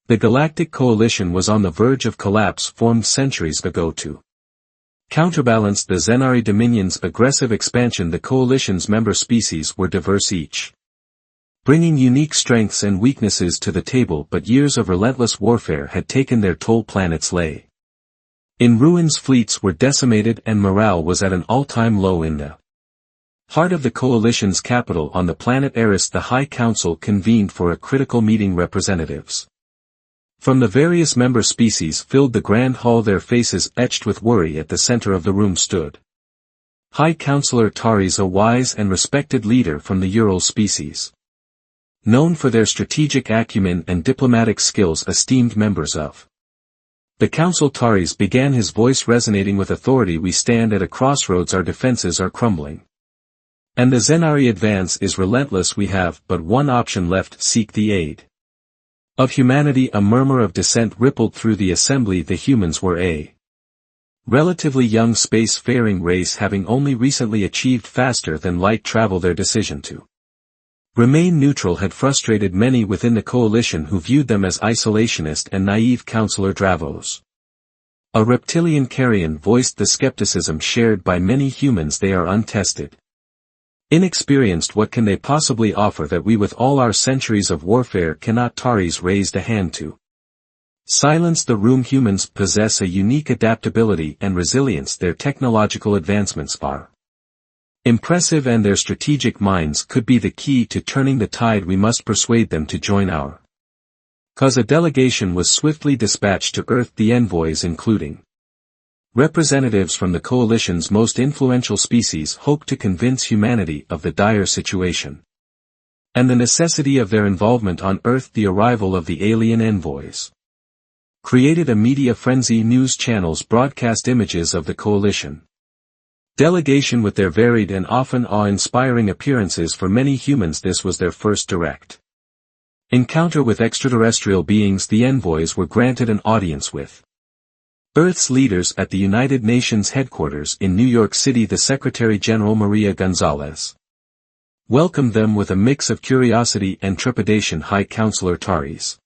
The Galactic Coalition was on the verge of collapse, formed centuries ago to counterbalance the Zenari Dominion's aggressive expansion. The Coalition's member species were diverse, each bringing unique strengths and weaknesses to the table, but years of relentless warfare had taken their toll. Planets lay in ruins, fleets were decimated, and morale was at an all-time low. In the heart of the Coalition's capital on the planet Eris, the High Council convened for a critical meeting. Representatives from the various member species filled the grand hall, their faces etched with worry. At the center of the room stood High Counselor Taris, a wise and respected leader from the Ural species. Known for their strategic acumen and diplomatic skills, esteemed members of the council, Taris began, his voice resonating with authority. We stand at a crossroads, our defenses are crumbling, and the Zenari advance is relentless. We have but one option left: seek the aid of humanity. A murmur of dissent rippled through the assembly. The humans were a relatively young space-faring race, having only recently achieved faster than light travel. Their decision to remain neutral had frustrated many within the Coalition, who viewed them as isolationist and naive. Counselor Dravos, a reptilian carrion, voiced the skepticism shared by many humans. They are untested, inexperienced. What can they possibly offer that we, with all our centuries of warfare, cannot? Taris raised a hand to silence the room. Humans possess a unique adaptability and resilience. Their technological advancements are impressive, and their strategic minds could be the key to turning the tide. We must persuade them to join our cause. A delegation was swiftly dispatched to Earth. The envoys, including representatives from the Coalition's most influential species, hoped to convince humanity of the dire situation and the necessity of their involvement on Earth. The arrival of the alien envoys created a media frenzy. News channels broadcast images of the Coalition delegation with their varied and often awe-inspiring appearances. For many humans, this was their first direct encounter with extraterrestrial beings. The envoys were granted an audience with Earth's leaders at the United Nations headquarters in New York City. The Secretary-General Maria Gonzalez welcomed them with a mix of curiosity and trepidation. High Counselor Taris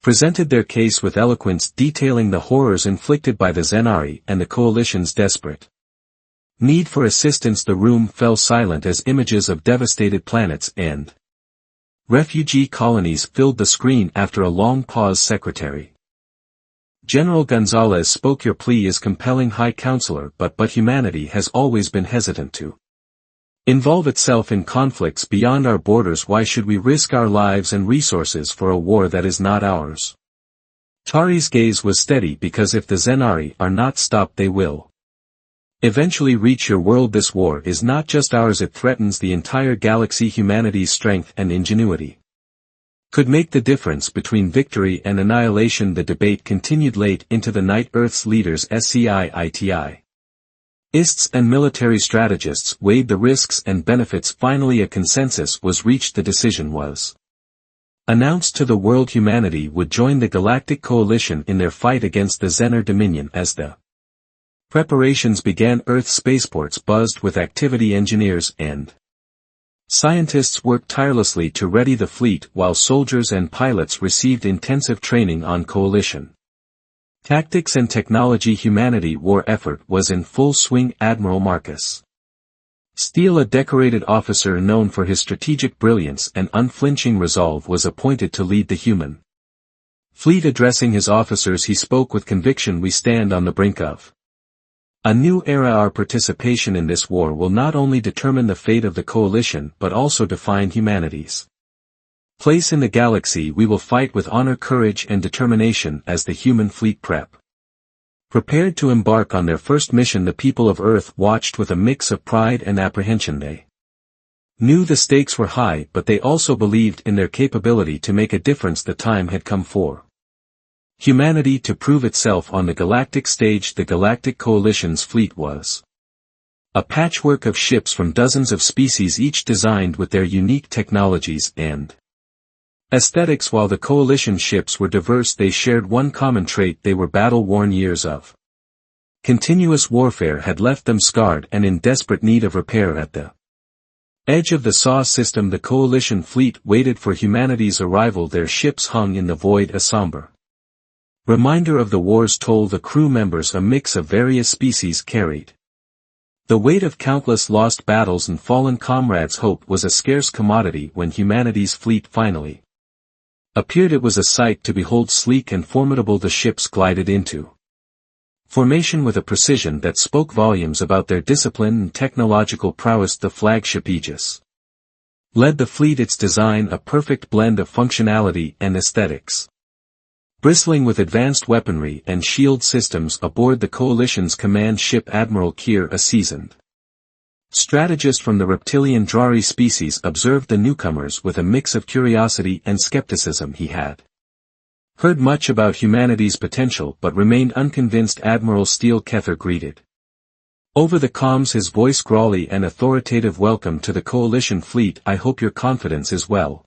presented their case with eloquence, detailing the horrors inflicted by the Zenari and the Coalition's desperate need for assistance. The room fell silent as images of devastated planets and refugee colonies filled the screen. After a long pause, Secretary General Gonzalez spoke. Your plea is compelling, High Counselor, but humanity has always been hesitant to involve itself in conflicts beyond our borders. Why should we risk our lives and resources for a war that is not ours? Taris' gaze was steady. Because if the Zenari are not stopped, they will eventually reach your world. This war is not just ours, it threatens the entire galaxy. Humanity's strength and ingenuity could make the difference between victory and annihilation. The debate continued late into the night. Earth's leaders, SCIITI ists and military strategists, weighed the risks and benefits. Finally a consensus was reached. The decision was announced to the world: humanity would join the Galactic Coalition in their fight against the Zenar Dominion. As the preparations began, Earth's spaceports buzzed with activity. Engineers and scientists worked tirelessly to ready the fleet, while soldiers and pilots received intensive training on Coalition tactics and technology. Humanity war effort was in full swing. Admiral Marcus Steele, a decorated officer known for his strategic brilliance and unflinching resolve, was appointed to lead the human fleet. Addressing his officers, he spoke with conviction: we stand on the brink of a new era. Our participation in this war will not only determine the fate of the Coalition but also define humanity's place in the galaxy. We will fight with honor, courage, and determination. As the human fleet prepared to embark on their first mission, the people of Earth watched with a mix of pride and apprehension. They knew the stakes were high, but they also believed in their capability to make a difference. The time had come for humanity to prove itself on the galactic stage. The Galactic Coalition's fleet was a patchwork of ships from dozens of species, each designed with their unique technologies and aesthetics. While the Coalition ships were diverse, they shared one common trait: they were battle-worn. Years of continuous warfare had left them scarred and in desperate need of repair. At the Edge of the SAW system. The coalition fleet waited for humanity's arrival. Their ships hung in the void, a somber reminder of the war's toll the crew members, a mix of various species, carried. The weight of countless lost battles and fallen comrades' hope was a scarce commodity when humanity's fleet finally appeared. It was a sight to behold. Sleek and formidable the ships glided into formation with a precision that spoke volumes about their discipline and technological prowess. The flagship Aegis led the fleet, its design a perfect blend of functionality and aesthetics. Bristling with advanced weaponry and shield systems aboard the coalition's command ship, Admiral Kier, a seasoned strategist from the reptilian Drari species, observed the newcomers with a mix of curiosity and skepticism. He had heard much about humanity's potential but remained unconvinced. Admiral Steele Kether greeted over the comms, his voice growly and authoritative. Welcome to the coalition fleet. I hope your confidence is well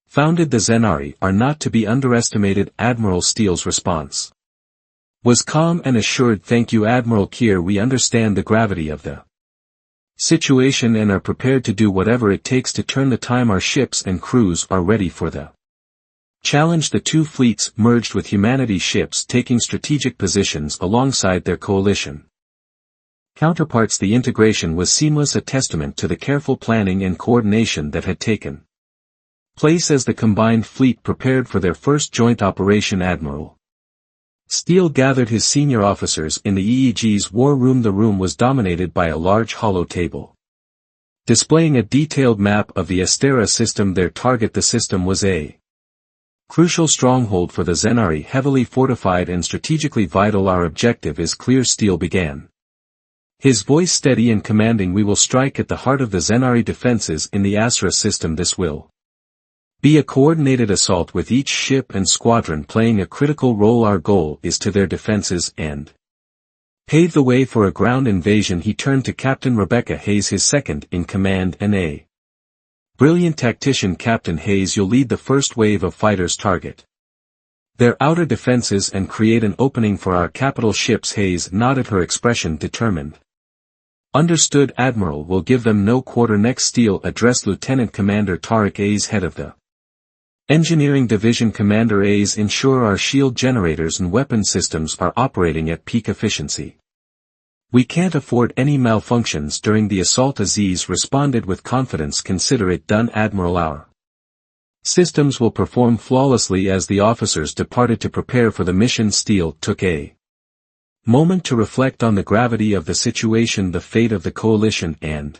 founded. The Zenari are not to be underestimated. Admiral Steele's response was calm and assured. Thank you, Admiral Kier. We understand the gravity of the situation and are prepared to do whatever it takes to turn the time. Our ships and crews are ready for the challenge. The two fleets merged, with humanity's ships taking strategic positions alongside their coalition counterparts. The integration was seamless, a testament to the careful planning and coordination that had taken place as the combined fleet prepared for their first joint operation. Admiral Steele gathered his senior officers in the EEG's war room. The room was dominated by a large hollow table displaying a detailed map of the Astera system, their target. The system was a crucial stronghold for the Zenari, heavily fortified and strategically vital. Our objective is clear, Steele began, his voice steady and commanding. We will strike at the heart of the Zenari defenses in the Astra system. This will be a coordinated assault with each ship and squadron playing a critical role. Our goal is to their defenses and pave the way for a ground invasion. He turned to Captain Rebecca Hayes, his second in command and a brilliant tactician. Captain Hayes, you'll lead the first wave of fighters, target their outer defenses and create an opening for our capital ships. Hayes nodded, her expression determined. Understood, Admiral. Will give them no quarter. Next, Steele addressed Lieutenant Commander Tariq A's, head of the Engineering Division. Commander A's, ensure our shield generators and weapon systems are operating at peak efficiency. We can't afford any malfunctions during the assault. Aziz responded with confidence. Consider it done, Admiral. Our systems will perform flawlessly. As the officers departed to prepare for the mission, Steele took a moment to reflect on the gravity of the situation. The fate of the coalition and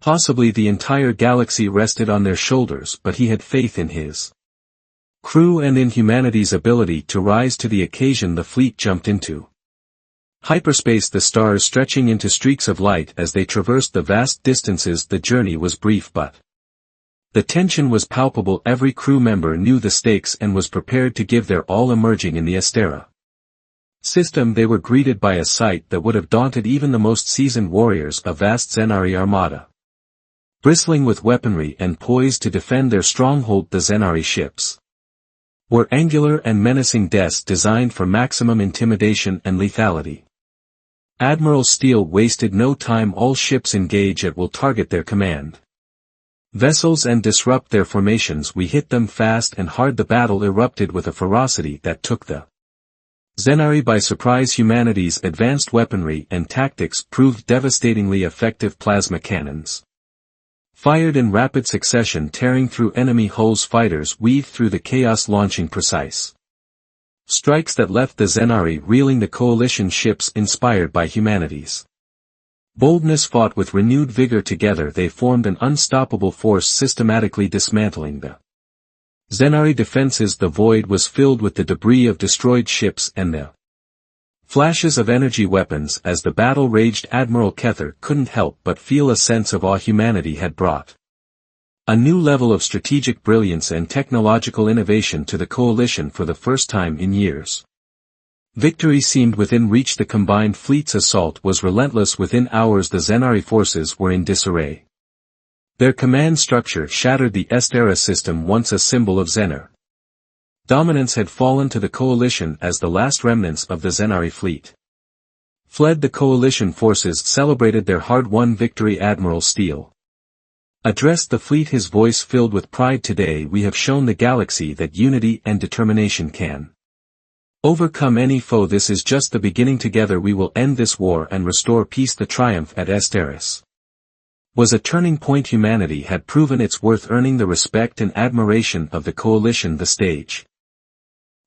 possibly the entire galaxy rested on their shoulders, but he had faith in his crew and in humanity's ability to rise to the occasion. The fleet jumped into hyperspace, the stars stretching into streaks of light as they traversed the vast distances. The journey was brief, but the tension was palpable. Every crew member knew the stakes and was prepared to give their all. Emerging in the Astera system, they were greeted by a sight that would have daunted even the most seasoned warriors, a vast Zenari armada bristling with weaponry and poised to defend their stronghold. The Zenari ships were angular and menacing desks designed for maximum intimidation and lethality. Admiral Steele wasted no time. All ships engage at will, target their command vessels and disrupt their formations. We hit them fast and hard. The battle erupted with a ferocity that took the Zenari by surprise. Humanity's advanced weaponry and tactics proved devastatingly effective. Plasma cannons fired in rapid succession, tearing through enemy hulls. Fighters weaved through the chaos, launching precise strikes that left the Zenari reeling. The coalition ships, inspired by humanity's boldness, fought with renewed vigor. Together they formed an unstoppable force, systematically dismantling the Zenari defenses. The void was filled with the debris of destroyed ships and the flashes of energy weapons. As the battle raged, Admiral Kether couldn't help but feel a sense of awe. Humanity had brought a new level of strategic brilliance and technological innovation to the coalition for the first time in years. Victory seemed within reach. The combined fleet's assault was relentless. Within hours the Zenari forces were in disarray. Their command structure shattered. The Astera system, once a symbol of Zenar dominance, had fallen to the coalition as the last remnants of the Zenari fleet fled. The coalition forces celebrated their hard-won victory. Admiral Steele Addressed the fleet, his voice filled with pride. Today we have shown the galaxy that unity and determination can overcome any foe. This is just the beginning. Together we will end this war and restore peace. The triumph at Asteris was a turning point. Humanity had proven its worth, earning the respect and admiration of the coalition. The stage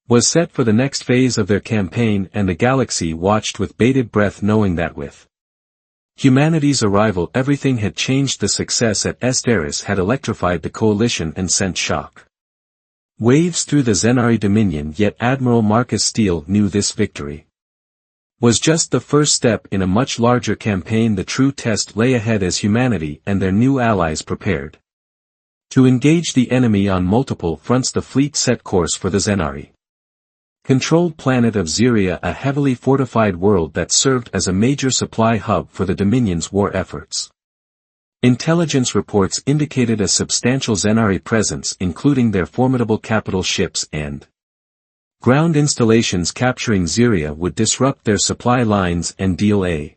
was set for the next phase of their campaign, and the galaxy watched with bated breath, knowing that with humanity's arrival everything had changed. The success at Asteris had electrified the coalition and sent shock waves through the Zenari Dominion. Yet Admiral Marcus Steele knew this victory was just the first step in a much larger campaign. The true test lay ahead as humanity and their new allies prepared to engage the enemy on multiple fronts. The fleet set course for the Zenari controlled planet of Xeria, a heavily fortified world that served as a major supply hub for the Dominion's war efforts. Intelligence reports indicated a substantial Zenari presence, including their formidable capital ships and ground installations. Capturing Xeria would disrupt their supply lines and deal a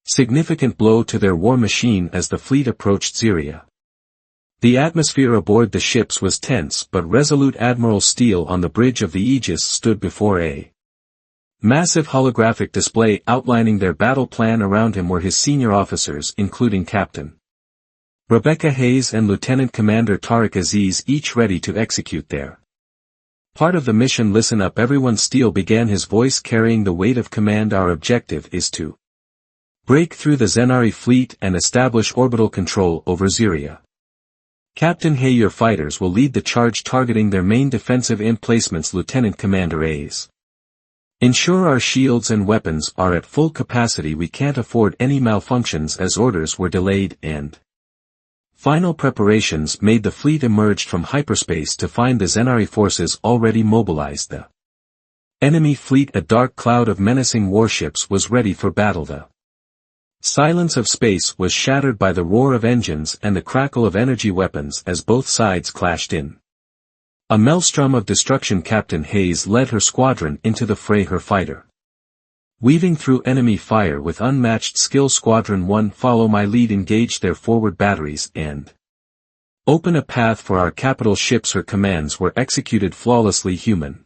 significant blow to their war machine as the fleet approached Xeria. The atmosphere aboard the ships was tense but resolute. Admiral Steele on the bridge of the Aegis stood before a massive holographic display outlining their battle plan. Around him were his senior officers, including Captain Rebecca Hayes and Lieutenant Commander Tariq Aziz, each ready to execute their part of the mission. Listen up everyone, Steele began, his voice carrying the weight of command. Our objective is to break through the Zenari fleet and establish orbital control over Xeria. Captain Hay, your fighters will lead the charge, targeting their main defensive emplacements. Lieutenant Commander Hayes, ensure our shields and weapons are at full capacity. We can't afford any malfunctions as orders were delayed, and final preparations made. The fleet emerged from hyperspace to find the Zenari forces already mobilized. The enemy fleet, a dark cloud of menacing warships, was ready for battle. The silence of space was shattered by the roar of engines and the crackle of energy weapons as both sides clashed in a maelstrom of destruction. Captain Hayes led her squadron into the fray, her fighter weaving through enemy fire with unmatched skill. Squadron 1, follow my lead. Engage their forward batteries and open a path for our capital ships. Her commands were executed flawlessly. Human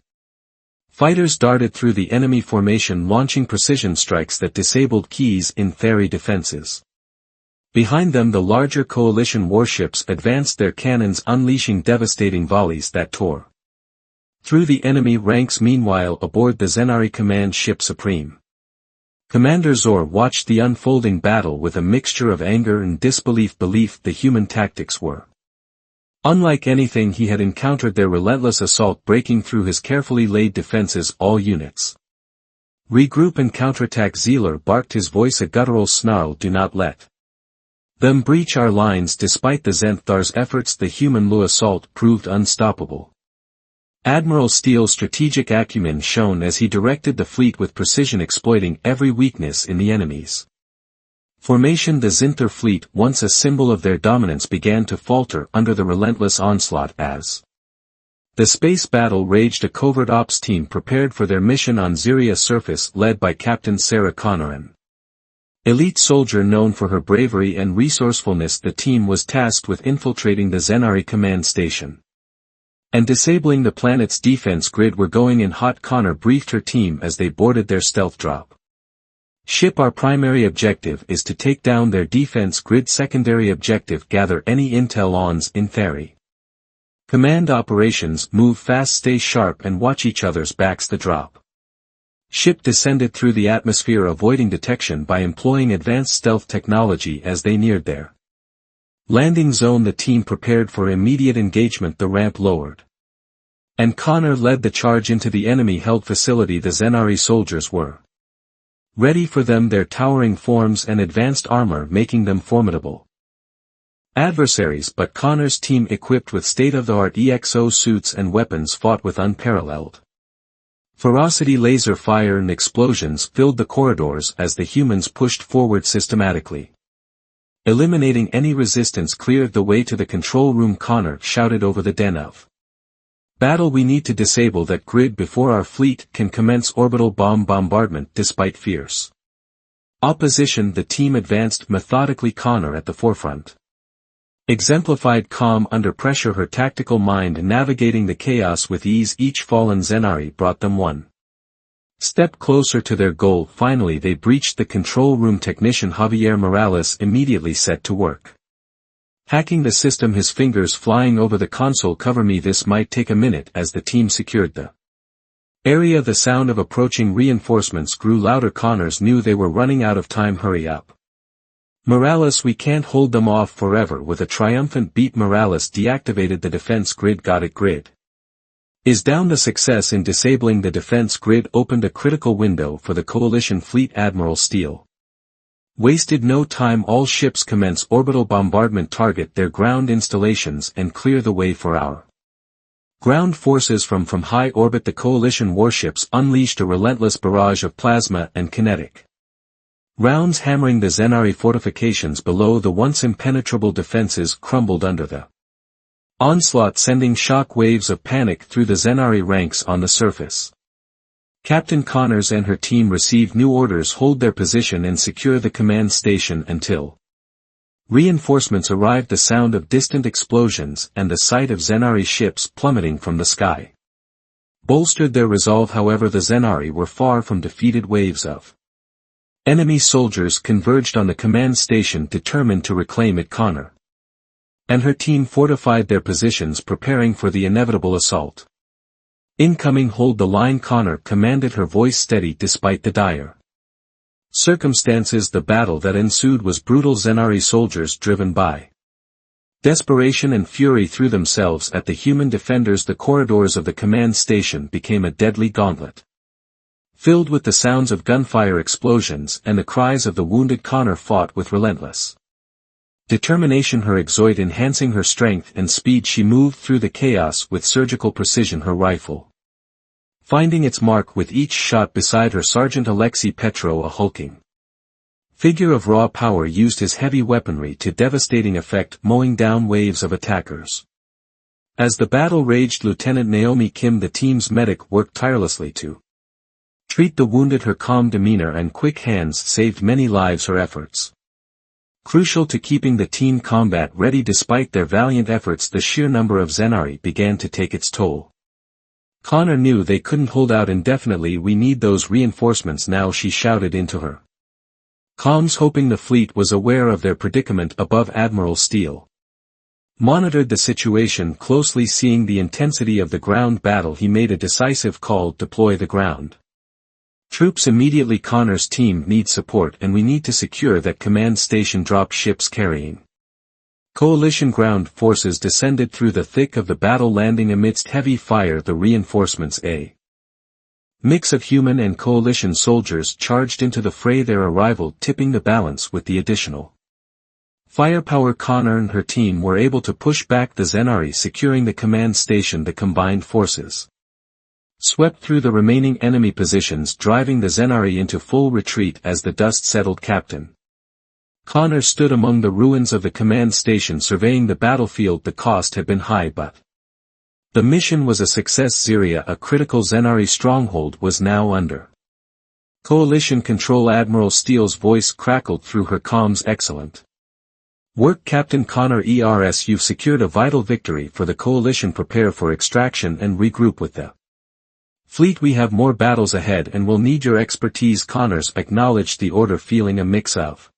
fighters darted through the enemy formation, launching precision strikes that disabled keys in Theri defenses. Behind them the larger coalition warships advanced, their cannons unleashing devastating volleys that tore through the enemy ranks. Meanwhile, aboard the Zenari command ship Supreme Commander Zor watched the unfolding battle with a mixture of anger and disbelief. The human tactics were unlike anything he had encountered, their relentless assault breaking through his carefully laid defenses. All units regroup and counterattack. Zealer barked, his voice a guttural snarl. Do not let them breach our lines. Despite the Zenthar's efforts, the human Lu assault proved unstoppable. Admiral Steele's strategic acumen shone as he directed the fleet with precision, exploiting every weakness in the enemy's formation. The Zinthar fleet, once a symbol of their dominance, began to falter under the relentless onslaught. As the space battle raged, a covert ops team prepared for their mission on Xeria surface, led by Captain Sarah Connor, an elite soldier known for her bravery and resourcefulness. The team was tasked with infiltrating the Zenari command station and disabling the planet's defense grid. We're going in hot, Connor briefed her team as they boarded their stealth drop ship. Our primary objective is to take down their defense grid. Secondary objective, gather any intel on in Theri. Command operations, move fast, stay sharp and watch each other's backs. The drop ship descended through the atmosphere, avoiding detection by employing advanced stealth technology. As they neared their landing zone, the team prepared for immediate engagement. The ramp lowered, and Connor led the charge into the enemy-held facility. The Zenari soldiers were ready for them, their towering forms and advanced armor making them formidable adversaries. But Connor's team, equipped with state-of-the-art EXO suits and weapons, fought with unparalleled ferocity. Laser fire and explosions filled the corridors as the humans pushed forward systematically. Eliminating any resistance cleared the way to the control room. Connor shouted over the den of battle, we need to disable that grid before our fleet can commence orbital bomb bombardment. Despite fierce opposition, the team advanced methodically, Connor at the forefront, Exemplified calm under pressure, her tactical mind navigating the chaos with ease. Each fallen Zenari brought them one step closer to their goal. Finally they breached the control room. Technician Javier Morales immediately set to work hacking the system, his fingers flying over the console cover. This might take a minute as the team secured the area. The sound of approaching reinforcements grew louder. Connors knew they were running out of time. Hurry up, Morales, we can't hold them off forever. With a triumphant beat, Morales deactivated the defense grid. Got it. Grid is down. The success in disabling the defense grid opened a critical window for the coalition fleet. Admiral Steele wasted no time. All ships commence orbital bombardment. Target their ground installations and clear the way for our ground forces from high orbit. The coalition warships unleashed a relentless barrage of plasma and kinetic rounds hammering the Zenari fortifications below. The once impenetrable defenses crumbled under the onslaught, sending shock waves of panic through the Zenari ranks on the surface. Captain Connors and her team received new orders: hold their position and secure the command station until reinforcements arrived. The sound of distant explosions and the sight of Zenari ships plummeting from the sky bolstered their resolve. However, the Zenari were far from defeated. Waves of enemy soldiers converged on the command station, determined to reclaim it. Connor and her team fortified their positions, preparing for the inevitable assault. Incoming, hold the line, Connor commanded, her voice steady despite the dire circumstances. The battle that ensued was brutal. Zenari soldiers, driven by desperation and fury, threw themselves at the human defenders. The corridors of the command station became a deadly gauntlet, filled with the sounds of gunfire, explosions, and the cries of the wounded. Connor fought with relentless determination, her exoit enhancing her strength and speed. She moved through the chaos with surgical precision, her rifle finding its mark with each shot. Beside her, Sergeant Alexei Petro, a hulking figure of raw power, used his heavy weaponry to devastating effect, mowing down waves of attackers. As the battle raged, Lieutenant Naomi Kim, the team's medic, worked tirelessly to treat the wounded. Her calm demeanor and quick hands saved many lives. Her efforts crucial to keeping the team combat ready. Despite their valiant efforts, the sheer number of Zenari began to take its toll. Connor knew they couldn't hold out indefinitely. We need those reinforcements now, she shouted into her comms, hoping the fleet was aware of their predicament. Above, Admiral Steele monitored the situation closely. Seeing the intensity of the ground battle, he made a decisive call: deploy the ground troops immediately. Connor's team needs support, and we need to secure that command station. Drop ships carrying coalition ground forces descended through the thick of the battle, landing amidst heavy fire. The reinforcements, a mix of human and coalition soldiers, charged into the fray, their arrival tipping the balance with the additional firepower. Connor and her team were able to push back the Zenari, securing the command station. The combined forces swept through the remaining enemy positions, driving the Zenari into full retreat. As the dust settled, Captain Connor stood among the ruins of the command station, surveying the battlefield. The cost had been high, but the mission was a success. Ziria, a critical Zenari stronghold, was now under coalition control. Admiral Steele's voice crackled through her comms. Excellent work, Captain Connor. You've secured a vital victory for the coalition. Prepare for extraction and regroup with the fleet. We have more battles ahead and will need your expertise. Connors acknowledged the order, feeling a mix of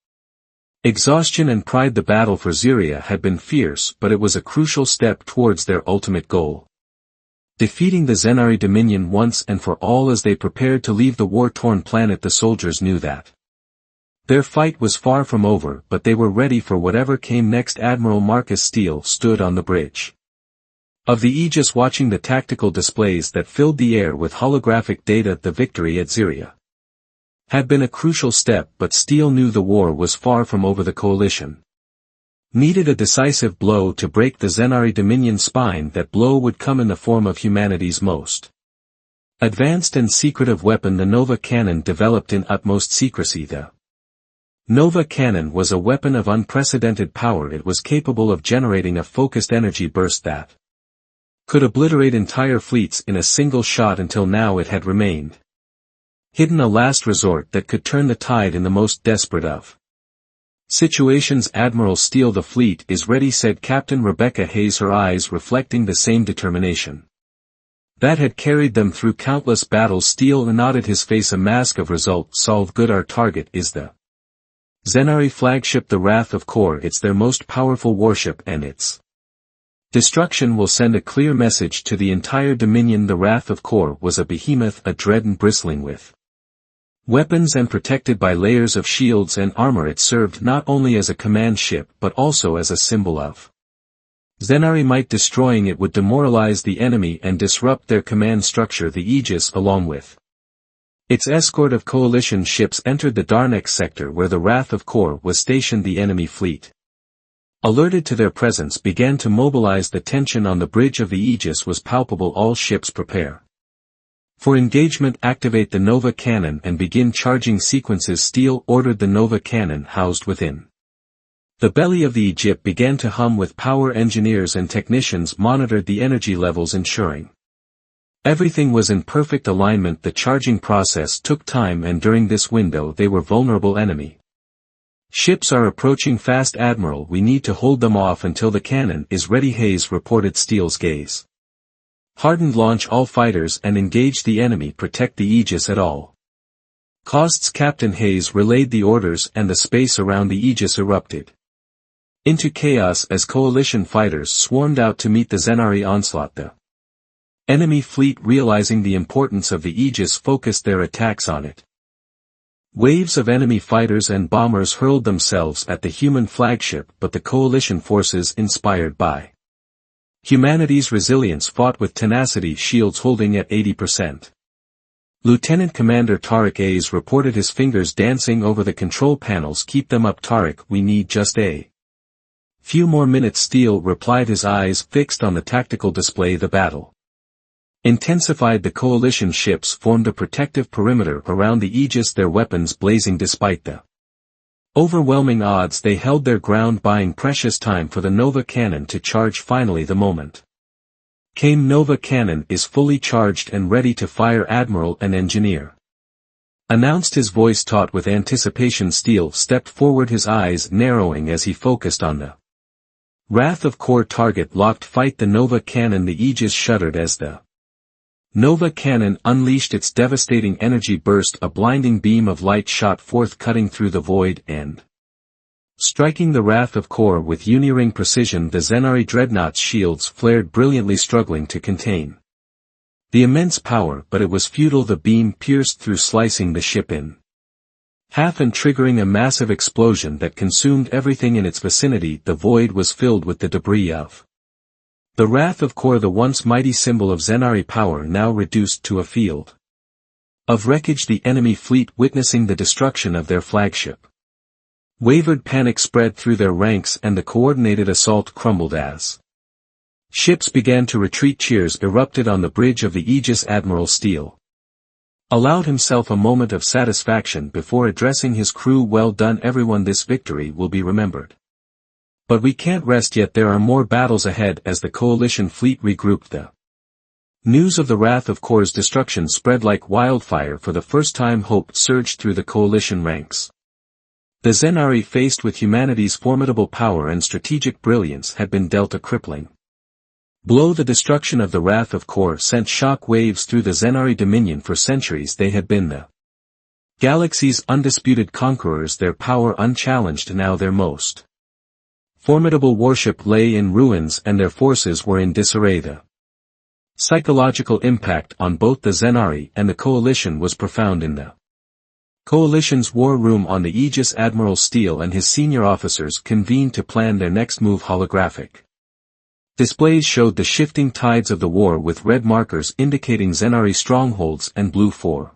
exhaustion and pride. The battle for Ziria had been fierce, but it was a crucial step towards their ultimate goal: defeating the Zenari Dominion once and for all. As they prepared to leave the war-torn planet, the soldiers knew that their fight was far from over, but they were ready for whatever came next. Admiral Marcus Steele stood on the bridge of the Aegis, watching the tactical displays that filled the air with holographic data. The victory at Ziria had been a crucial step, but Steele knew the war was far from over. The coalition needed a decisive blow to break the Zenari Dominion spine. That blow would come in the form of humanity's most advanced and secretive weapon, the Nova Cannon, developed in utmost secrecy. The Nova Cannon was a weapon of unprecedented power. It was capable of generating a focused energy burst that could obliterate entire fleets in a single shot. Until now it had remained hidden, a last resort that could turn the tide in the most desperate of "Situations Admiral Steele, the fleet is ready," said Captain Rebecca Hayes, her eyes reflecting the same determination that had carried them through countless battles. Steele nodded, his face a mask of resolve. "Solve good. Our target is the Zenari flagship, the Wrath of Kor. It's their most powerful warship, and its destruction will send a clear message to the entire Dominion." The Wrath of Kor was a behemoth, a dread and bristling with weapons and protected by layers of shields and armor. It served not only as a command ship but also as a symbol of Zenari might. Destroying it would demoralize the enemy and disrupt their command structure. The Aegis, along with its escort of coalition ships, entered the Darnek sector where the Wrath of Kor was stationed. The enemy fleet, alerted to their presence, began to mobilize. The tension on the bridge of the Aegis was palpable. "All ships prepare for engagement. Activate the Nova Cannon and begin charging sequences." Steele ordered. The Nova Cannon, housed within the belly of the Egypt, began to hum with power. Engineers and technicians monitored the energy levels, ensuring everything was in perfect alignment. The charging process took time, and during this window they were vulnerable. "Enemy ships are approaching fast, Admiral. We need to hold them off until the cannon is ready," Hayes reported. Steele's gaze hardened. "Launch all fighters and engage the enemy. Protect the Aegis at all costs." Captain Hayes relayed the orders, and the space around the Aegis erupted into chaos as coalition fighters swarmed out to meet the Zenari onslaught. The enemy fleet, realizing the importance of the Aegis, focused their attacks on it. Waves of enemy fighters and bombers hurled themselves at the human flagship, but the coalition forces, inspired by humanity's resilience, fought with tenacity. Shields holding at 80%. Lieutenant Commander Tariq A's reported, his fingers dancing over the control panels. "Keep them up, Tariq. We need just a few more minutes." Steele replied, his eyes fixed on the tactical display. The battle intensified. The coalition ships formed a protective perimeter around the Aegis, their weapons blazing. Despite the overwhelming odds, they held their ground, buying precious time for the Nova Cannon to charge. Finally the moment came. "Nova Cannon is fully charged and ready to fire, Admiral." "An engineer announced, his voice taut with anticipation. Steele stepped forward, his eyes narrowing as he focused on the Wrath of Kor target. "Locked. Fight the Nova Cannon." The Aegis shuddered as the Nova Cannon unleashed its devastating energy burst. A blinding beam of light shot forth, cutting through the void and striking the Wrath of Kor with unerring precision. The Zenari dreadnought's shields flared brilliantly, struggling to contain the immense power, but it was futile. The beam pierced through, slicing the ship in half and triggering a massive explosion that consumed everything in its vicinity. The void was filled with the debris of the Wrath of Kor, the once mighty symbol of Zenari power, now reduced to a field of wreckage. The enemy fleet, witnessing the destruction of their flagship, wavered. Panic spread through their ranks, and the coordinated assault crumbled as ships began to retreat. Cheers erupted on the bridge of the Aegis. Admiral Steele allowed himself a moment of satisfaction before addressing his crew. "Well done, everyone. This victory will be remembered. But we can't rest yet. There are more battles ahead." As the coalition fleet regrouped, the news of the Wrath of Kor's destruction spread like wildfire. For the first time, hope surged through the coalition ranks. The Zenari, faced with humanity's formidable power and strategic brilliance, had been dealt a crippling blow. The destruction of the Wrath of Kor sent shock waves through the Zenari dominion. For centuries they had been the galaxy's undisputed conquerors, their power unchallenged. Now their most formidable warship lay in ruins, and their forces were in disarray. The psychological impact on both the Zenari and the coalition was profound. In the coalition's war room on the Aegis, Admiral Steele and his senior officers convened to plan their next move. Holographic displays showed the shifting tides of the war, with red markers indicating Zenari strongholds and blue for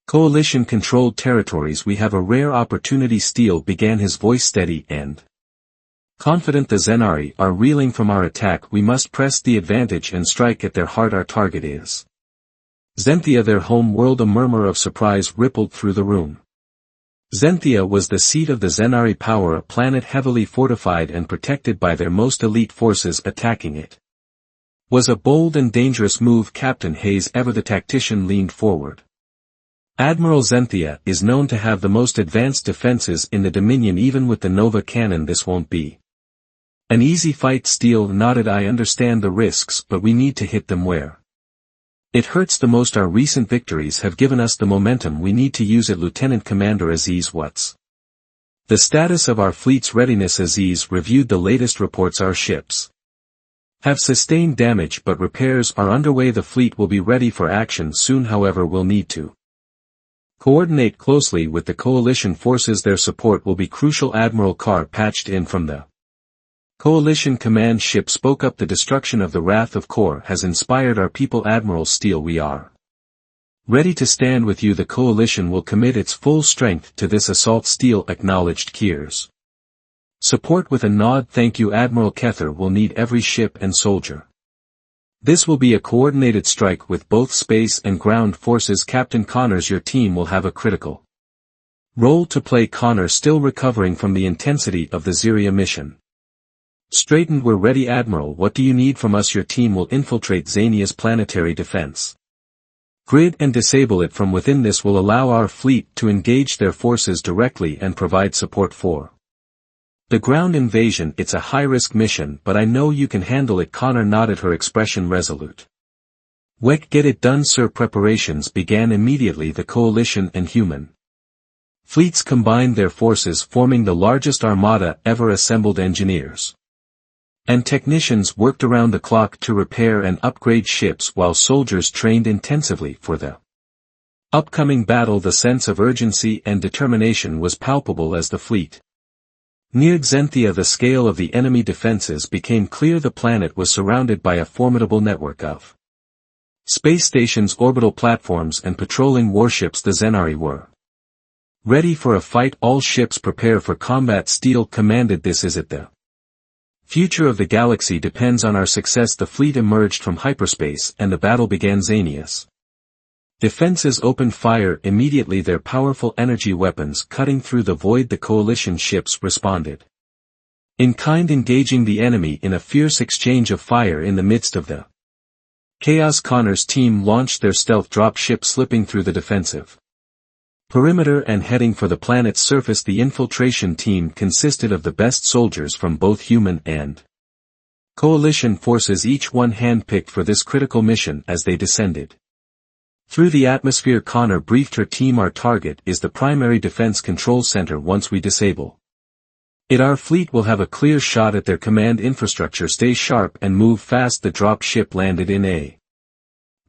coalition-controlled territories. "We have a rare opportunity." Steele began, his voice steady and confident. "The Zenari are reeling from our attack. We must press the advantage and strike at their heart. Our target is Zenthia, their home world." A murmur of surprise rippled through the room. Zenthia was the seat of the Zenari power, a planet heavily fortified and protected by their most elite forces. Attacking it was a bold and dangerous move. Captain Hayes, ever the tactician, leaned forward. Admiral Zenthia is known to have the most advanced defenses in the Dominion. Even with the Nova cannon this won't be an easy fight. Steele nodded. I understand the risks, but we need to hit them where it hurts the most. Our recent victories have given us the momentum we need to use it. Lieutenant Commander Aziz, what's the status of our fleet's readiness? Aziz reviewed the latest reports. Our ships have sustained damage, but repairs are underway. The fleet will be ready for action soon. However, we'll need to coordinate closely with the coalition forces. Their support will be crucial. Admiral Carr patched in from the coalition command ship spoke up. The destruction of the Wrath of Kor has inspired our people. Admiral Steele, we are ready to stand with you. The coalition will commit its full strength to this assault. Steele acknowledged Kier's support with a nod. Thank you. Admiral Kether will need every ship and soldier. This will be a coordinated strike with both space and ground forces. Captain Connors, your team will have a critical role to play. Connor still recovering from the intensity of the Ziria mission. Straightened, we're ready. Admiral, what do you need from us? Your team will infiltrate Xania's planetary defense grid and disable it from within. This will allow our fleet to engage their forces directly and provide support for the ground invasion. It's a high-risk mission, but I know you can handle it. Connor nodded, her expression resolute. Get it done, sir. Preparations began immediately. The coalition and human fleets combined their forces, forming the largest armada ever assembled. Engineers and technicians worked around the clock to repair and upgrade ships, while soldiers trained intensively for the upcoming battle. The sense of urgency and determination was palpable as the fleet neared Zenthia. The scale of the enemy defenses became clear. The planet was surrounded by a formidable network of space stations, orbital platforms, and patrolling warships. The Zenari were ready for a fight. All ships prepare for combat. Steele commanded, this is it. The future of the galaxy depends on our success. The fleet emerged from hyperspace and the battle began. Xania's defenses opened fire immediately, their powerful energy weapons cutting through the void. The coalition ships responded in kind, engaging the enemy in a fierce exchange of fire. In the midst of the chaos, Connor's team launched their stealth drop ship, slipping through the defensive perimeter and heading for the planet's surface. The infiltration team consisted of the best soldiers from both human and coalition forces, each one handpicked for this critical mission. As they descended through the atmosphere, Connor briefed her team, our target is the primary defense control center. Once we disable it, our fleet will have a clear shot at their command infrastructure. Stay sharp and move fast. The drop ship landed in a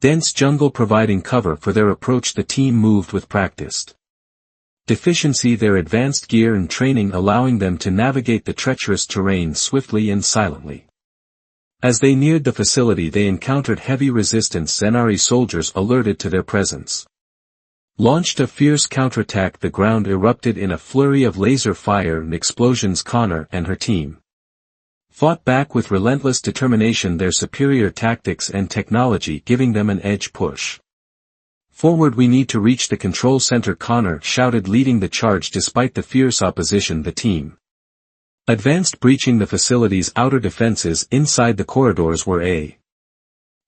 dense jungle, providing cover for their approach. The team moved with practiced efficiency, their advanced gear and training allowing them to navigate the treacherous terrain swiftly and silently. As they neared the facility, they encountered heavy resistance. Zenari soldiers, alerted to their presence, launched a fierce counterattack. The ground erupted in a flurry of laser fire and explosions. Connor and her team fought back with relentless determination, their superior tactics and technology giving them an edge. Push forward, we need to reach the control center, Connor shouted, leading the charge. Despite the fierce opposition, the team advanced, breaching the facility's outer defenses. Inside, the corridors were a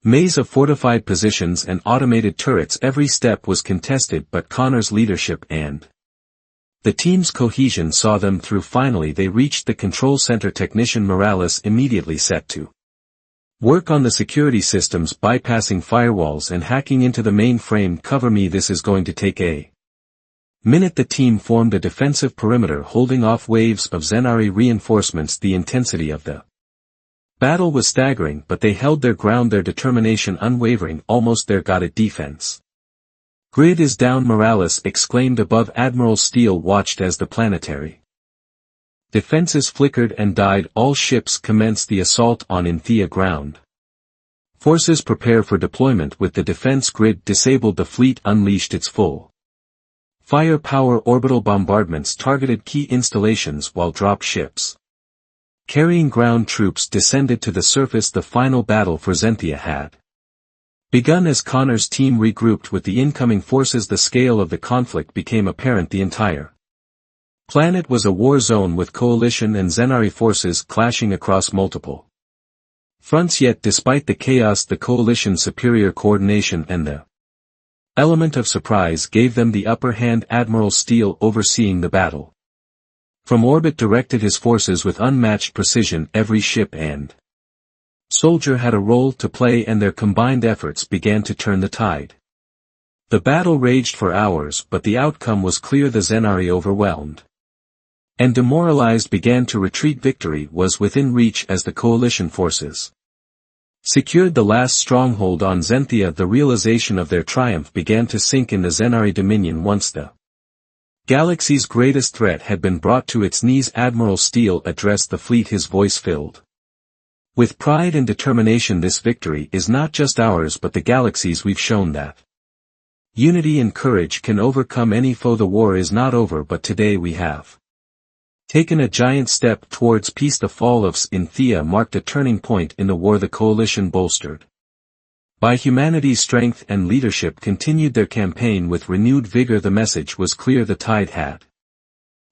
maze of fortified positions and automated turrets. Every step was contested, but Connor's leadership and the team's cohesion saw them through. Finally they reached the control center. Technician Morales immediately set to work on the security systems, bypassing firewalls and hacking into the mainframe. Cover me, this is going to take a minute. The team formed a defensive perimeter, holding off waves of Zenari reinforcements. The intensity of the battle was staggering, but they held their ground, their determination unwavering. Almost there, got it. Defense grid is down, Morales exclaimed above. Admiral Steele watched as the planetary defenses flickered and died. All ships commenced the assault on Inthea ground. Forces prepare for deployment. With the defense grid disabled, the fleet unleashed its full firepower. Orbital bombardments targeted key installations, while drop ships carrying ground troops descended to the surface. The final battle for Zenthia had begun as Connor's team regrouped with the incoming forces. The scale of the conflict became apparent. The entire planet was a war zone, with coalition and Zenari forces clashing across multiple fronts. Yet despite the chaos, the coalition's superior coordination and the element of surprise gave them the upper hand. Admiral Steele overseeing the battle. From orbit directed his forces with unmatched precision. Every ship and soldier had a role to play, and their combined efforts began to turn the tide. The battle raged for hours, but the outcome was clear. The Zenari, overwhelmed and demoralized, began to retreat. Victory was within reach as the coalition forces secured the last stronghold on Zenthia. The realization of their triumph began to sink in the Zenari dominion. Once the galaxy's greatest threat had been brought to its knees, Admiral Steele addressed the fleet, his voice filled with pride and determination. This victory is not just ours but the galaxy's. We've shown that unity and courage can overcome any foe. The war is not over, but today we have taken a giant step towards peace. The fall of Zenthia marked a turning point in the war. The coalition, bolstered by humanity's strength and leadership, continued their campaign with renewed vigor. The message was clear: the tide had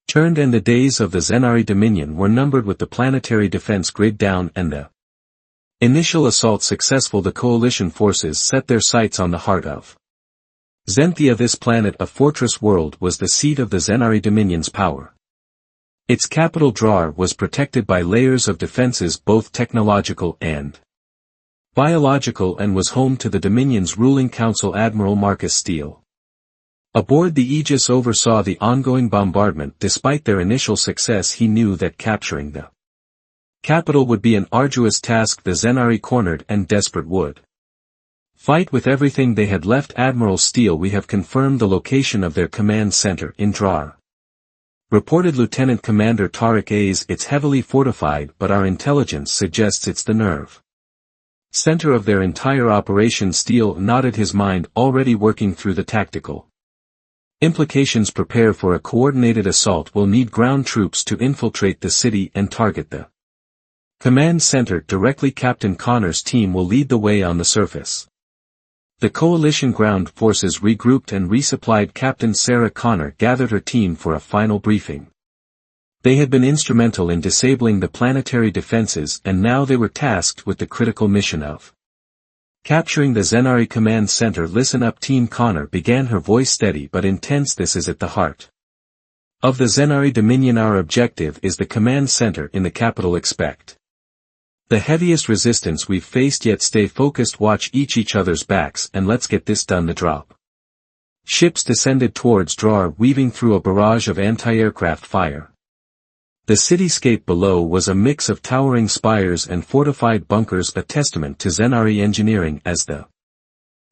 turned, and the days of the Zenari dominion were numbered. With the planetary defense grid down and the initial assault successful, the coalition forces set their sights on the heart of Zenthia. This planet, a fortress world, was the seat of the Zenari dominion's power. Its capital Drar was protected by layers of defenses, both technological and biological, and was home to the Dominion's ruling council. Admiral Marcus Steele, aboard the Aegis, oversaw the ongoing bombardment. Despite their initial success, he knew that capturing the capital would be an arduous task. The Zenari, cornered and desperate, would fight with everything they had left. Admiral Steele: we have confirmed the location of their command center in Drar, reported Lieutenant Commander Tariq A's. It's heavily fortified, but our intelligence suggests it's the nerve center of their entire operation. Steele nodded, his mind already working through the tactical implications. Prepare for a coordinated assault. We'll need ground troops to infiltrate the city and target the command center directly. Captain Connor's team will lead the way on the surface. The coalition ground forces regrouped and resupplied. Captain Sarah Connor gathered her team for a final briefing. They had been instrumental in disabling the planetary defenses, and now they were tasked with the critical mission of capturing the Zenari command center. Listen up, Team. Connor began, her voice steady but intense. This is at the heart of the Zenari dominion. Our objective is the command center in the capital. Expect the heaviest resistance we've faced, yet stay focused. Watch each other's backs, and let's get this done. The drop ships descended towards Drar, weaving through a barrage of anti-aircraft fire. The cityscape below was a mix of towering spires and fortified bunkers, a testament to Zenari engineering. As the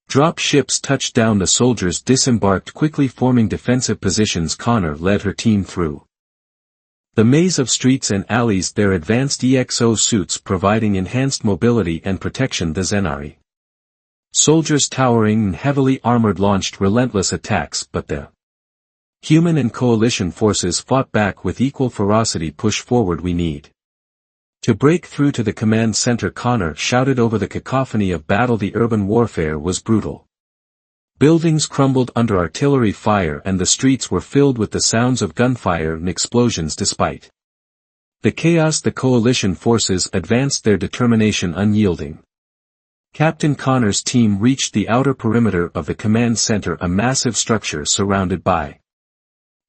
drop ships touched down, the soldiers disembarked, quickly forming defensive positions. Connor led her team through the maze of streets and alleys, their advanced EXO suits providing enhanced mobility and protection. The Zenari soldiers, towering and heavily armored, launched relentless attacks, but the human and coalition forces fought back with equal ferocity. Push forward, we need to break through to the command center. Connor shouted over the cacophony of battle. The urban warfare was brutal. Buildings crumbled under artillery fire, and the streets were filled with the sounds of gunfire and explosions. Despite the chaos, the coalition forces advanced, their determination unyielding. Captain Connor's team reached the outer perimeter of the command center, a massive structure surrounded by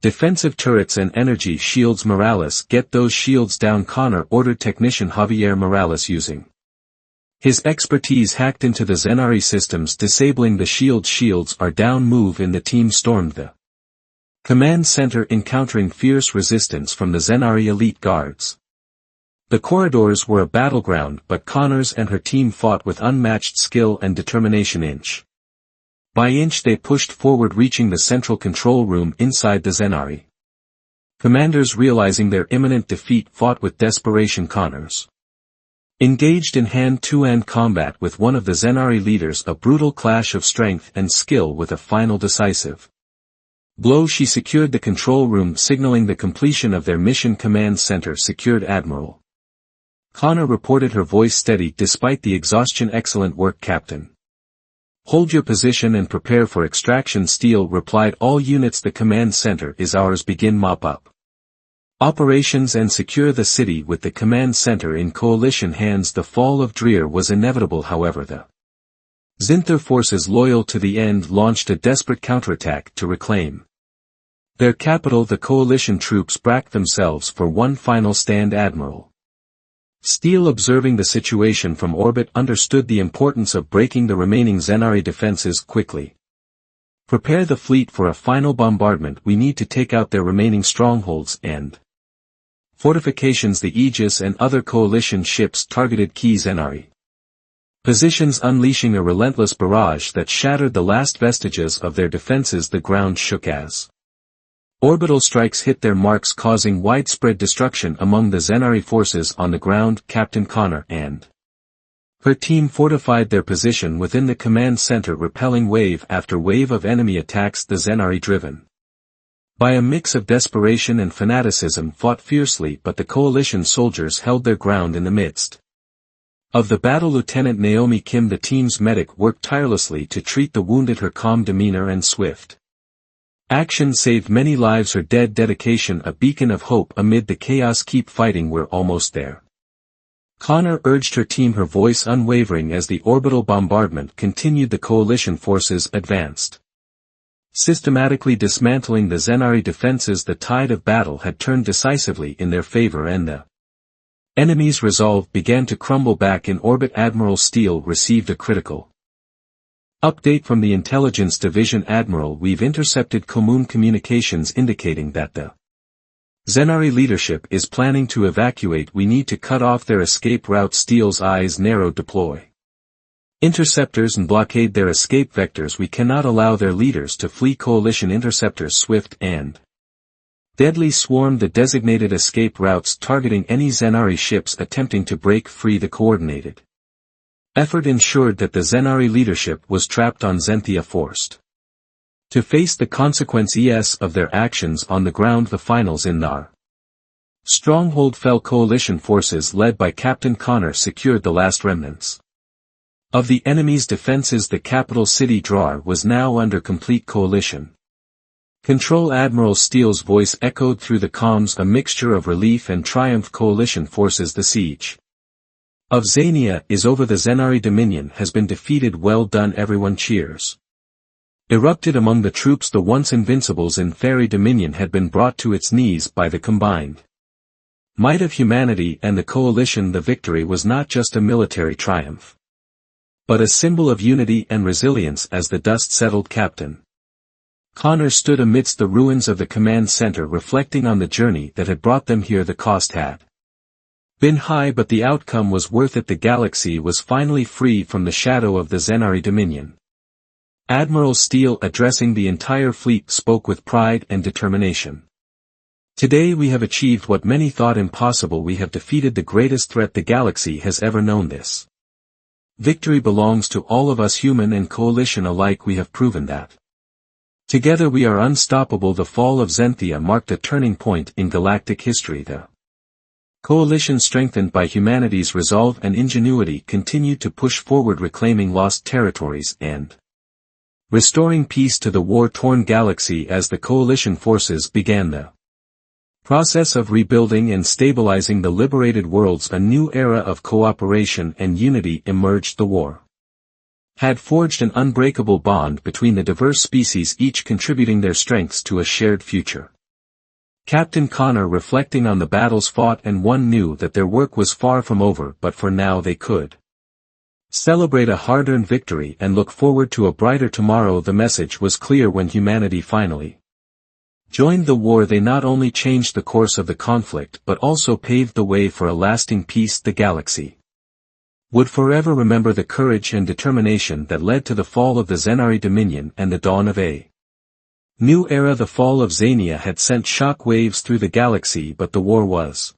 defensive turrets and energy shields. Morales, get those shields down, Connor ordered technician Javier Morales, using his expertise hacked into the Zenari systems, disabling the shields. Shields are down. Move in. The team stormed the command center, encountering fierce resistance from the Zenari elite guards. The corridors were a battleground, but Connors and her team fought with unmatched skill and determination. Inch by inch they pushed forward, reaching the central control room inside the Zenari. Commanders, realizing their imminent defeat, fought with desperation. Connors engaged in hand-to-hand combat with one of the Zenari leaders, a brutal clash of strength and skill. With a final decisive blow, she secured the control room, signaling the completion of their mission. Command center secured. Admiral Connor reported, her voice steady despite the exhaustion. Excellent work, Captain. Hold your position and prepare for extraction. Steele replied, all units, the command center is ours. Begin mop-up operations and secure the city with the command center in coalition hands. The fall of Dreer was inevitable, however the Xinther forces loyal to the end launched a desperate counterattack to reclaim their capital. The coalition troops backed themselves for one final stand. Admiral Steele, observing the situation from orbit, understood the importance of breaking the remaining Zenari defenses quickly. Prepare the fleet for a final bombardment. We need to take out their remaining strongholds and fortifications. The Aegis and other coalition ships targeted key Zenari positions, unleashing a relentless barrage that shattered the last vestiges of their defenses. The ground shook as orbital strikes hit their marks, causing widespread destruction among the Zenari forces on the ground. Captain Connor and her team fortified their position within the command center, repelling wave after wave of enemy attacks. The Zenari, driven by a mix of desperation and fanaticism, fought fiercely, but the coalition soldiers held their ground in the midst of the battle. Lieutenant Naomi Kim, the team's medic, worked tirelessly to treat the wounded. Her calm demeanor and swift action saved many lives. Her dead dedication a beacon of hope amid the chaos. Keep fighting, we're almost there. Connor urged her team, her voice unwavering as the orbital bombardment continued. The coalition forces advanced, systematically dismantling the Zenari defenses. The tide of battle had turned decisively in their favor, and the enemy's resolve began to crumble. Back in orbit, Admiral Steele received a critical update from the Intelligence Division. Admiral, we've intercepted commune communications indicating that the Zenari leadership is planning to evacuate. We need to cut off their escape route. Steele's eyes narrowed. Deploy interceptors and blockade their escape vectors. We cannot allow their leaders to flee. Coalition interceptors swift and deadly swarmed the designated escape routes, targeting any Zenari ships attempting to break free. The coordinated effort ensured that the Zenari leadership was trapped on Zenthia, forced to face the consequences of their actions on the ground. The finals in Nar stronghold fell. Coalition forces led by Captain Connor secured the last remnants of the enemy's defenses. The capital city Drar was now under complete coalition control. Admiral Steele's voice echoed through the comms, a mixture of relief and triumph. Coalition forces, the siege of Xania is over. The Zenari Dominion has been defeated. Well done. Everyone cheers erupted among the troops. The once invincibles in Fairy Dominion had been brought to its knees by the combined might of humanity and the coalition. The victory was not just a military triumph, but a symbol of unity and resilience. As the dust settled, Captain Connor stood amidst the ruins of the command center, reflecting on the journey that had brought them here. The cost had been high, but the outcome was worth it. The galaxy was finally free from the shadow of the Zenari Dominion. Admiral Steele, addressing the entire fleet, spoke with pride and determination. Today we have achieved what many thought impossible. We have defeated the greatest threat the galaxy has ever known. This victory belongs to all of us, human and coalition alike. We have proven that together we are unstoppable. The fall of Zenthia marked a turning point in galactic history. The coalition, strengthened by humanity's resolve and ingenuity, continued to push forward, reclaiming lost territories and restoring peace to the war-torn galaxy. As the coalition forces began the process of rebuilding and stabilizing the liberated worlds, a new era of cooperation and unity emerged. The war had forged an unbreakable bond between the diverse species, each contributing their strengths to a shared future. Captain Connor, reflecting on the battles fought and won, knew that their work was far from over, but for now they could celebrate a hard-earned victory and look forward to a brighter tomorrow. The message was clear: when humanity finally joined the war, they not only changed the course of the conflict but also paved the way for a lasting peace. The galaxy would forever remember the courage and determination that led to the fall of the Zenari Dominion and the dawn of a new era. The fall of Xania had sent shock waves through the galaxy, but the war was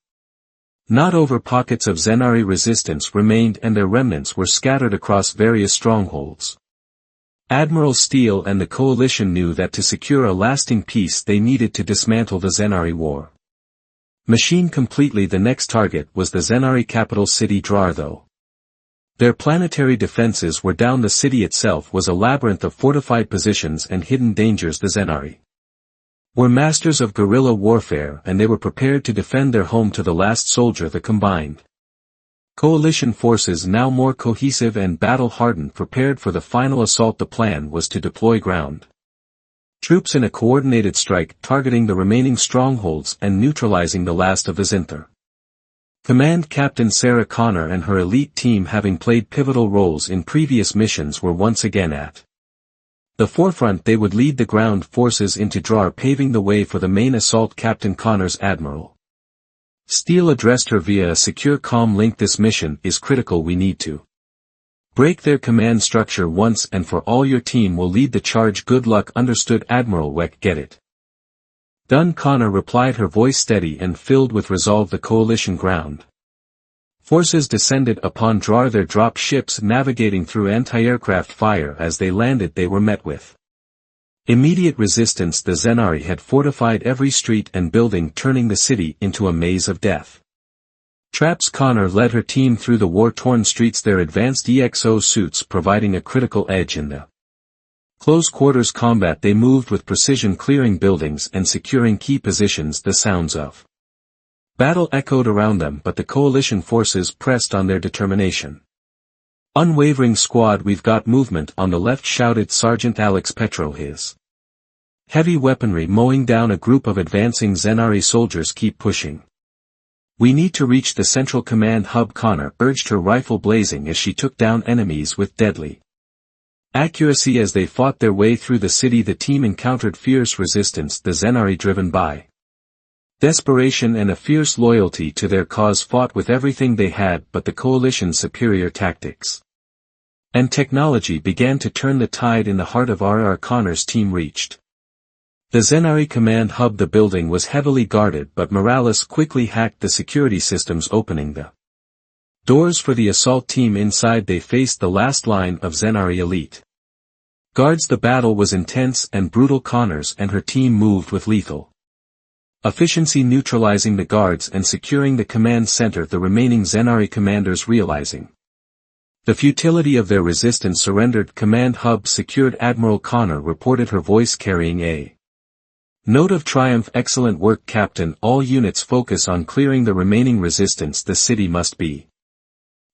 not over. Pockets of Zenari resistance remained, and their remnants were scattered across various strongholds. Admiral Steele and the coalition knew that to secure a lasting peace they needed to dismantle the Zenari war machine completely. The next target was the Zenari capital city Drar. Though their planetary defenses were down, the city itself was a labyrinth of fortified positions and hidden dangers. The Zenari were masters of guerrilla warfare, and they were prepared to defend their home to the last soldier. The combined Coalition forces now more cohesive and battle-hardened prepared for the final assault. The plan was to deploy ground troops in a coordinated strike targeting the remaining strongholds and neutralizing the last of the Zinthar. Command Captain Sarah Connor and her elite team, having played pivotal roles in previous missions, were once again at the forefront. They would lead the ground forces into Drar, paving the way for the main assault. Captain Connor's Admiral Steele addressed her via a secure comm link. This mission is critical. We need to break their command structure once and for all. Your team will lead the charge. Good luck. Understood, Admiral Weck. Get it done, Connor replied, her voice steady and filled with resolve. The coalition ground forces descended upon Drar, their drop ships navigating through anti-aircraft fire. As they landed, they were met with immediate resistance. The Zenari had fortified every street and building, turning the city into a maze of death traps. Connor led her team through the war-torn streets, their advanced EXO suits providing a critical edge in the close-quarters combat. They moved with precision, clearing buildings and securing key positions. The sounds of battle echoed around them, but the coalition forces pressed on, their determination unwavering. Squad, we've got movement on the left, shouted Sergeant Alex Petro, his heavy weaponry mowing down a group of advancing Zenari soldiers. Keep pushing. We need to reach the central command hub, Connor urged, her rifle blazing as she took down enemies with deadly accuracy. As they fought their way through the city, the team encountered fierce resistance. The Zenari, driven by desperation and a fierce loyalty to their cause, fought with everything they had, but the coalition's superior tactics and technology began to turn the tide. In the heart of RR, Connor's team reached the Zenari command hub. The building was heavily guarded, but Morales quickly hacked the security systems, opening the doors for the assault team. Inside, they faced the last line of Zenari elite guards. The battle was intense and brutal. Connors and her team moved with lethal efficiency, neutralizing the guards and securing the command center. The remaining Zenari commanders, realizing the futility of their resistance, surrendered. Command hub secured. Admiral Connor reported, her voice carrying a note of triumph. Excellent work, Captain. All units focus on clearing the remaining resistance. The city must be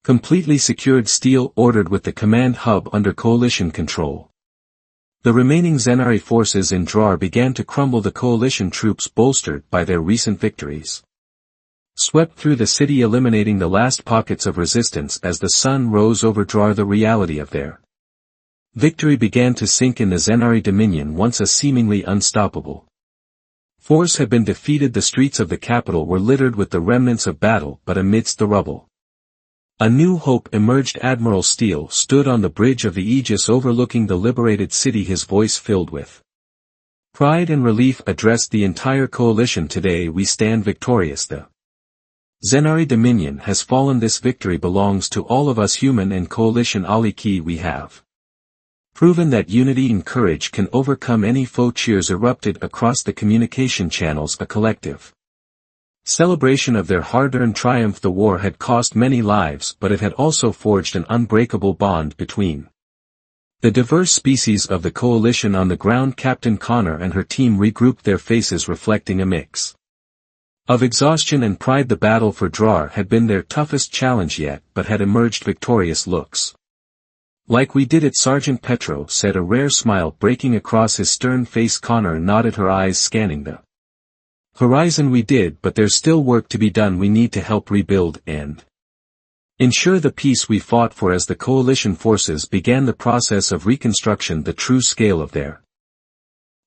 completely secured. Steele ordered, with the command hub under coalition control. The remaining Zenari forces in Drar began to crumble. The coalition troops, bolstered by their recent victories, swept through the city, eliminating the last pockets of resistance. As the sun rose over Drar, the reality of their victory began to sink in. The Zenari dominion, once a seemingly unstoppable force, had been defeated. The streets of the capital were littered with the remnants of battle, but amidst the rubble a new hope emerged. Admiral Steele stood on the bridge of the Aegis overlooking the liberated city, his voice filled with pride and relief, addressed the entire coalition. Today we stand victorious. The Zenari dominion has fallen. This victory belongs to all of us, human and coalition alike. We have proven that unity and courage can overcome any foe. Cheers erupted across the communication channels, a collective celebration of their hard-earned triumph. The war had cost many lives, but it had also forged an unbreakable bond between the diverse species of the coalition. On the ground, Captain Connor and her team regrouped, their faces reflecting a mix of exhaustion and pride. The battle for Drar had been their toughest challenge yet, but had emerged victorious. Looks like we did it, Sergeant Petro said, a rare smile breaking across his stern face. Connor nodded, her eyes scanning the horizon. We did, but there's still work to be done. We need to help rebuild and ensure the peace we fought for. As the coalition forces began the process of reconstruction, the true scale of their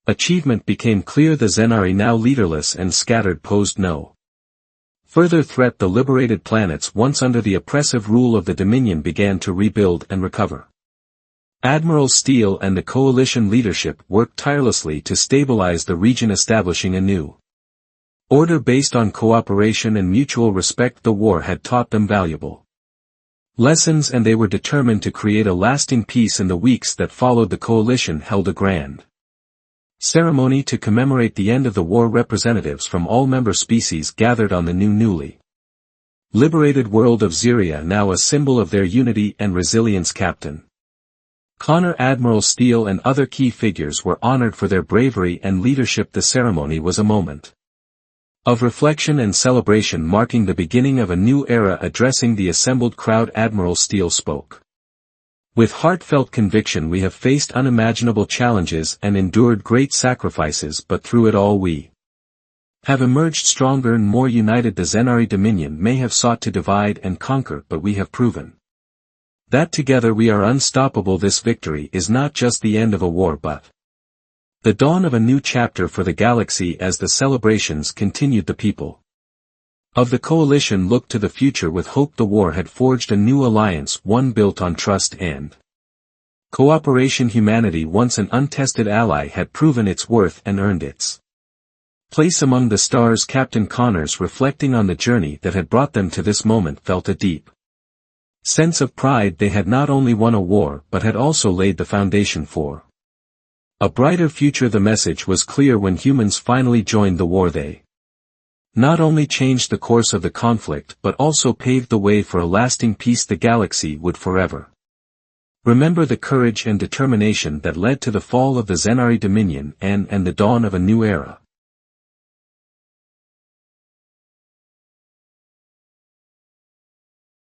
achievement became clear. The Zenari, now leaderless and scattered, posed no further threat. The liberated planets, once under the oppressive rule of the Dominion, began to rebuild and recover. Admiral Steele and the coalition leadership worked tirelessly to stabilize the region, establishing a new order based on cooperation and mutual respect. The war had taught them valuable lessons, and they were determined to create a lasting peace. In the weeks that followed, the coalition held a grand ceremony to commemorate the end of the war. Representatives from all member species gathered on the newly liberated world of Zyria, now a symbol of their unity and resilience. Captain Connor, Admiral Steele and other key figures were honored for their bravery and leadership. The ceremony was a moment Of reflection and celebration marking the beginning of a new era. Addressing the assembled crowd, Admiral Steele spoke. With heartfelt conviction, we have faced unimaginable challenges and endured great sacrifices, but through it all we have emerged stronger and more united. The Zenari Dominion may have sought to divide and conquer, but we have proven that together we are unstoppable. This victory is not just the end of a war but the dawn of a new chapter for the galaxy. As the celebrations continued, the people of the coalition looked to the future with hope. The war had forged a new alliance, one built on trust and cooperation. Humanity, once an untested ally, had proven its worth and earned its place among the stars. Captain Connors, reflecting on the journey that had brought them to this moment, felt a deep sense of pride. They had not only won a war but had also laid the foundation for a brighter future. The message was clear when humans finally joined the war. They not only changed the course of the conflict but also paved the way for a lasting peace the galaxy would forever remember. The courage and determination that led to the fall of the Zenari Dominion and the dawn of a new era.